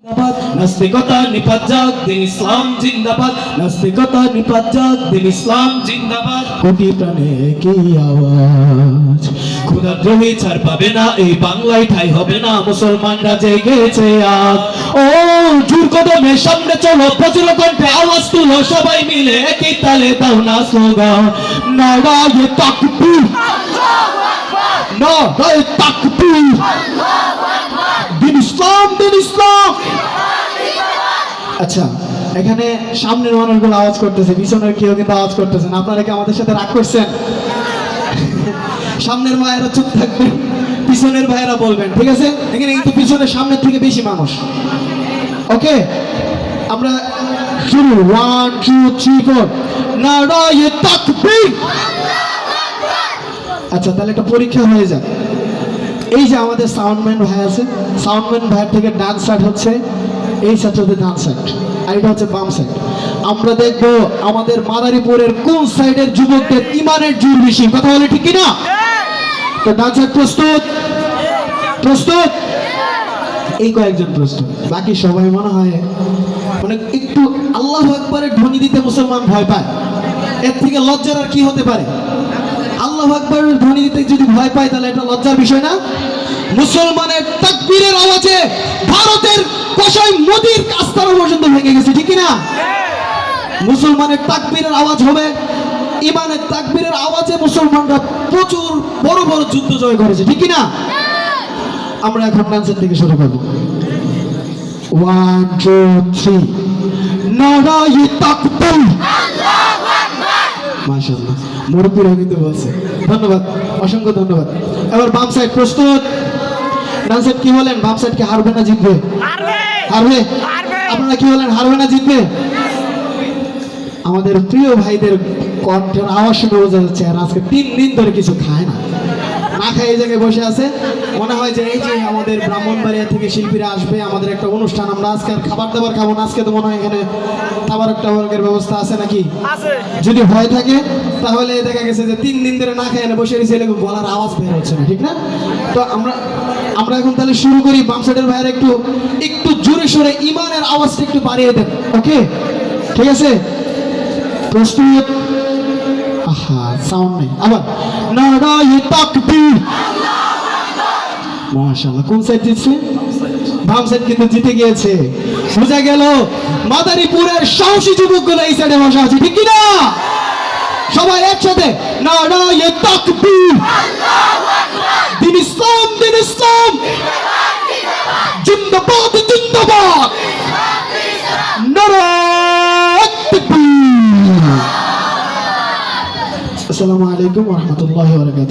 নাস্তিকতা নিপাত যাক, দিন ইসলাম জিন্দাবাদ। নাস্তিকতা নিপাত যাক, দিন ইসলাম জিন্দাবাদ। কোটি প্রাণে কি আওয়াজ, ক্ষুধাদ্রোহী ছাড় পাবে না, এই বাংলায় ঠাই হবে না, মুসলমানরা জেগেছে আজ। ও জোর কদমে সামনে চলো, প্রচুর কণ্ঠে আওয়াজ তুলো, সবাই মিলে একই তালে দাও না স্লোগান, নারায়ে তাকবীর, নারায়ে তাকবীর, দিন ইসলাম, দিন ইসলাম। আচ্ছা, এখানে সামনের মানুষগুলো আওয়াজ করতেছে, পিছনের কেউ কিন্তু আওয়াজ করতেছেন। আপনারা কি আমাদের সাথে রাগ করছেন? সামনের ভাইয়েরা চুপ থাকবেন, পিছনের ভাইয়েরা বলবেন, ঠিক আছে? এখানে কিন্তু পিছনের সামনের থেকে বেশি মানুষ। ওকে, আমরা শুরু। 1 2 3 4 নারায়ে তাকবীর। আচ্ছা, তাহলে একটা পরীক্ষা হয়ে যাক। এই যে আমাদের সাউন্ডম্যান ভাই আছে, সাউন্ডম্যান ভাইয়ের থেকে ডান সাইড হচ্ছে এই সাইডটাতে ডান সাইড, আর এটা হচ্ছে বাম সাইড। আমরা দেখবো আমাদের মাদারীপুরের কোন সাইডের যুবকদের ইমানের জোর বেশি। কথা বলে ঠিক কিনা? তো ডান সাইড প্রস্তুত? প্রস্তুত? এই কয়েকজন প্রস্তুত, বাকি সবাই মনে হয় মানে একটু আল্লাহু আকবারের ধ্বনি দিতে মুসলমান ভয় পায়। এর থেকে লজ্জার আর কি হতে পারে? আল্লাহু আকবারের ধ্বনি দিতে যদি ভয় পায়, তাহলে এটা লজ্জার বিষয় না? মুসলমানের তাকবীরের আওয়াজে ভারতের কসাই মোদির আস্তানা পর্যন্ত ভেঙে গেছে, ঠিক না? মুসলমানের তাকবীরের আওয়াজ হবে, ইমানের তাকবীরের আওয়াজে মুসলমানরা প্রচুর বড় বড় যুদ্ধ জয় করেছে, ঠিক না? আমরা এখন ডান্সের থেকে শুরু করব। 1 2 3 নারায়ে তাকবীর। আল্লাহু আকবার। মাশাআল্লাহ, মুরব্বিরা কিন্তু বলছে। ধন্যবাদ, অসংখ্য ধন্যবাদ। এবার বাম সাইড প্রস্তুত? ডান সাইড কি বলেন? বাম সাইড কি হারবে না জিতবে? হারবে। আপনারা কি বলেন, হারবে না জিতবে? আমাদের প্রিয় ভাইদের কণ্ঠের আওয়াজ শুনে বোঝা যাচ্ছে আর আজকে 3 দিন ধরে কিছু খায় না, না খায় এই জায়গায় বসে আছে। মনে হয় যে এই যে আমাদের ব্রাহ্মণবাড়িয়া থেকে শিল্পীরা আসবে, আমাদের একটা অনুষ্ঠান, আমরা আজকে আর খাবার দাবার খাবো না। আজকে তো মনে হয় এখানে তাবারক টাবারকের ব্যবস্থা আছে নাকি? যদি ভয় থাকে তাহলে দেখা গেছে যে 3 দিন ধরে না খায় না বসে রয়েছে, গলার আওয়াজ বের হচ্ছে না, ঠিক না? তো আমরা এখন তাহলে শুরু করি। বাম সাইডের ভাইয়ের একটু জোরে সোরে ইমানের আওয়াজটা একটু বাড়িয়ে দেন। ওকে, ঠিক আছে? প্রস্তুত? আহা, সাউন্ড নেই। আবার নারায়ে তাকবীর। মাশাআল্লাহ। কোন সাইড জিতছে? বাম সাইড কিন্তু জিতে গিয়েছে। বোঝা গেল মাদারীপুরের সাহসী যুবকগুলো এই সাইডে বসা আছে, ঠিক কি না? সবাই একসাথে নারায়ে তাকবীর। আল্লাহু আকবার। দিন ইসলাম, দিন ইসলাম জিন্দাবাদ, জিন্দাবাদ। নারায়ে তাকবীর। আসসালামু আলাইকুম ওয়া রাহমাতুল্লাহি ওয়া বারাকাতুহু।